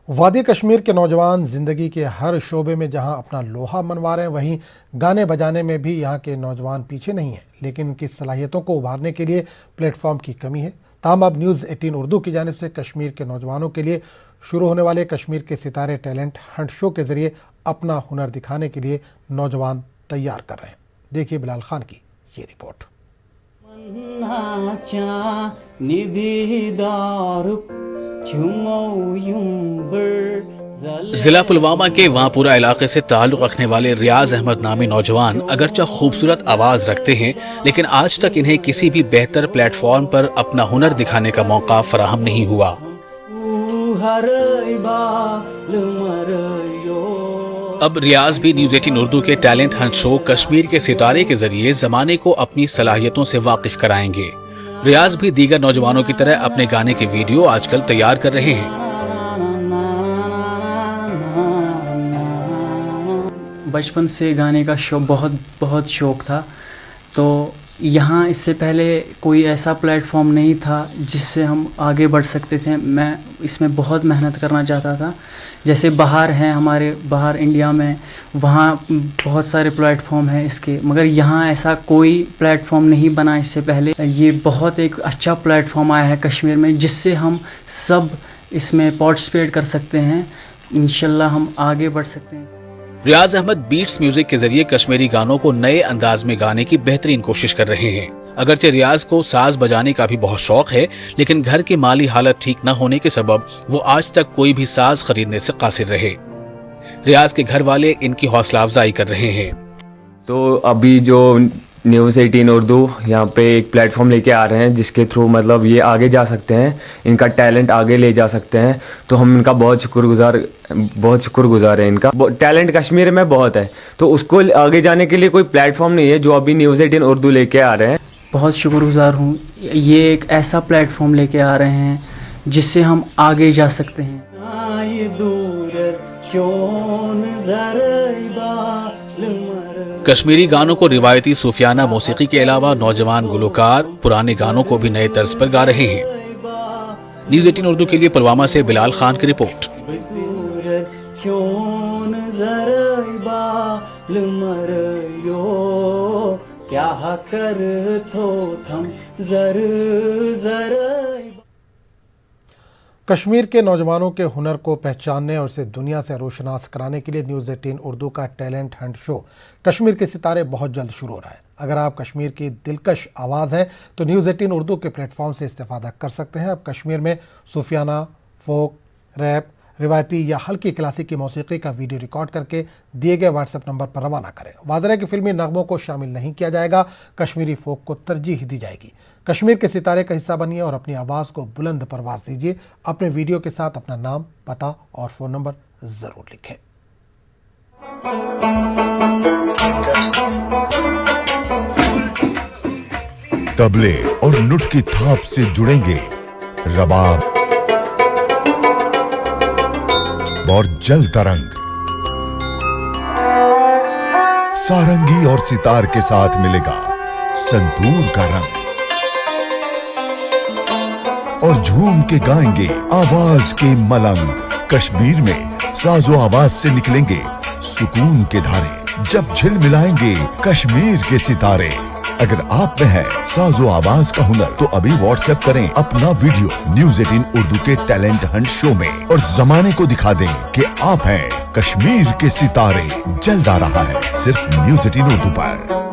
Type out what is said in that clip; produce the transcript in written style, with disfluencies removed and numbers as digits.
وادی کشمیر کے نوجوان زندگی کے ہر شعبے میں جہاں اپنا لوہا منوا رہے ہیں، وہیں گانے بجانے میں بھی یہاں کے نوجوان پیچھے نہیں ہیں، لیکن ان کی صلاحیتوں کو ابھارنے کے لیے پلیٹ فارم کی کمی ہے۔ تاہم اب نیوز 18 اردو کی جانب سے کشمیر کے نوجوانوں کے لیے شروع ہونے والے کشمیر کے ستارے ٹیلنٹ ہنٹ شو کے ذریعے اپنا ہنر دکھانے کے لیے نوجوان تیار کر رہے ہیں۔ دیکھیے بلال خان کی یہ رپورٹ۔ ضلع پلوامہ کے وانپورہ علاقے سے تعلق رکھنے والے ریاض احمد نامی نوجوان اگرچہ خوبصورت آواز رکھتے ہیں، لیکن آج تک انہیں کسی بھی بہتر پلیٹ فارم پر اپنا ہنر دکھانے کا موقع فراہم نہیں ہوا۔ اب ریاض بھی نیوز 18 اردو کے ٹیلنٹ ہنٹ شو کشمیر کے ستارے کے ذریعے زمانے کو اپنی صلاحیتوں سے واقف کرائیں گے۔ ریاض بھی دیگر نوجوانوں کی طرح اپنے گانے کے ویڈیو آج کل تیار کر رہے ہیں۔ بچپن سے گانے کا بہت شوق تھا، تو یہاں اس سے پہلے کوئی ایسا پلیٹ فارم نہیں تھا جس سے ہم آگے بڑھ سکتے تھے۔ میں اس میں بہت محنت کرنا چاہتا تھا، جیسے باہر ہیں ہمارے باہر انڈیا میں، وہاں بہت سارے پلیٹ فارم ہیں اس کے، مگر یہاں ایسا کوئی پلیٹ فارم نہیں بنا اس سے پہلے۔ یہ بہت ایک اچھا پلیٹ فارم آیا ہے کشمیر میں، جس سے ہم سب اس میں پارٹیسپیٹ کر سکتے ہیں۔ انشاءاللہ ہم آگے بڑھ سکتے ہیں۔ ریاض احمد بیٹس میوزک کے ذریعے کشمیری گانوں کو نئے انداز میں گانے کی بہترین کوشش کر رہے ہیں۔ اگرچہ ریاض کو ساز بجانے کا بھی بہت شوق ہے، لیکن گھر کی مالی حالت ٹھیک نہ ہونے کے سبب وہ آج تک کوئی بھی ساز خریدنے سے قاصر رہے۔ ریاض کے گھر والے ان کی حوصلہ افزائی کر رہے ہیں۔ تو ابھی جو نیوز 18 اردو یہاں پہ ایک پلیٹ فارم لے کے آ رہے ہیں، جس کے تھرو مطلب یہ آگے جا سکتے ہیں، ان کا ٹیلنٹ آگے لے جا سکتے ہیں، تو ہم ان کا بہت شکر گزار ہیں۔ ان کا ٹیلنٹ کشمیر میں بہت ہے، تو اس کو آگے جانے کے لیے کوئی پلیٹ فارم نہیں ہے جو ابھی نیوز 18 اردو لے کے آ رہے ہیں۔ بہت شکر گزار ہوں، یہ ایک ایسا پلیٹ فارم لے کے آ رہے ہیں جس سے ہم آگے جا سکتے ہیں۔ کشمیری گانوں کو روایتی صوفیانہ موسیقی کے علاوہ نوجوان گلوکار پرانے گانوں کو بھی نئے طرز پر گا رہے ہیں۔ نیوز 18 اردو کے لیے پلوامہ سے بلال خان کی رپورٹ۔ کشمیر کے نوجوانوں کے ہنر کو پہچاننے اور اسے دنیا سے روشناس کرانے کے لیے نیوز 18 اردو کا ٹیلنٹ ہنٹ شو کشمیر کے ستارے بہت جلد شروع ہو رہا ہے۔ اگر آپ کشمیر کی دلکش آواز ہیں تو نیوز 18 اردو کے پلیٹ فارم سے استفادہ کر سکتے ہیں۔ اب کشمیر میں صوفیانہ، فوک، ریپ، روایتی یا ہلکی کلاسیکی موسیقی کا ویڈیو ریکارڈ کر کے دیے گئے واٹس ایپ نمبر پر روانہ کریں۔ واضح ہے کہ فلمی نغموں کو شامل نہیں کیا جائے گا، کشمیری فوک کو ترجیح دی جائے گی۔ کشمیر کے ستارے کا حصہ بنیے اور اپنی آواز کو بلند پرواز دیجیے۔ اپنے ویڈیو کے ساتھ اپنا نام، پتہ اور فون نمبر ضرور لکھیں۔ طبلے اور نٹ کی تھاپ سے جڑیں گے رباب اور جل ترنگ، سارنگی اور ستار کے ساتھ ملے گا سنتور کا رنگ، اور جھوم کے گائیں گے آواز کے ملنگ۔ کشمیر میں ساز و آواز سے نکلیں گے سکون کے دھارے، جب جھل ملائیں گے کشمیر کے ستارے۔ اگر آپ میں ہے ساز و آواز کا ہنر تو ابھی واٹس ایپ کریں اپنا ویڈیو نیوز 18 اردو کے ٹیلنٹ ہنٹ شو میں، اور زمانے کو دکھا دیں کہ آپ ہیں کشمیر کے ستارے۔ جلد آ رہا ہے صرف نیوز 18 اردو پر۔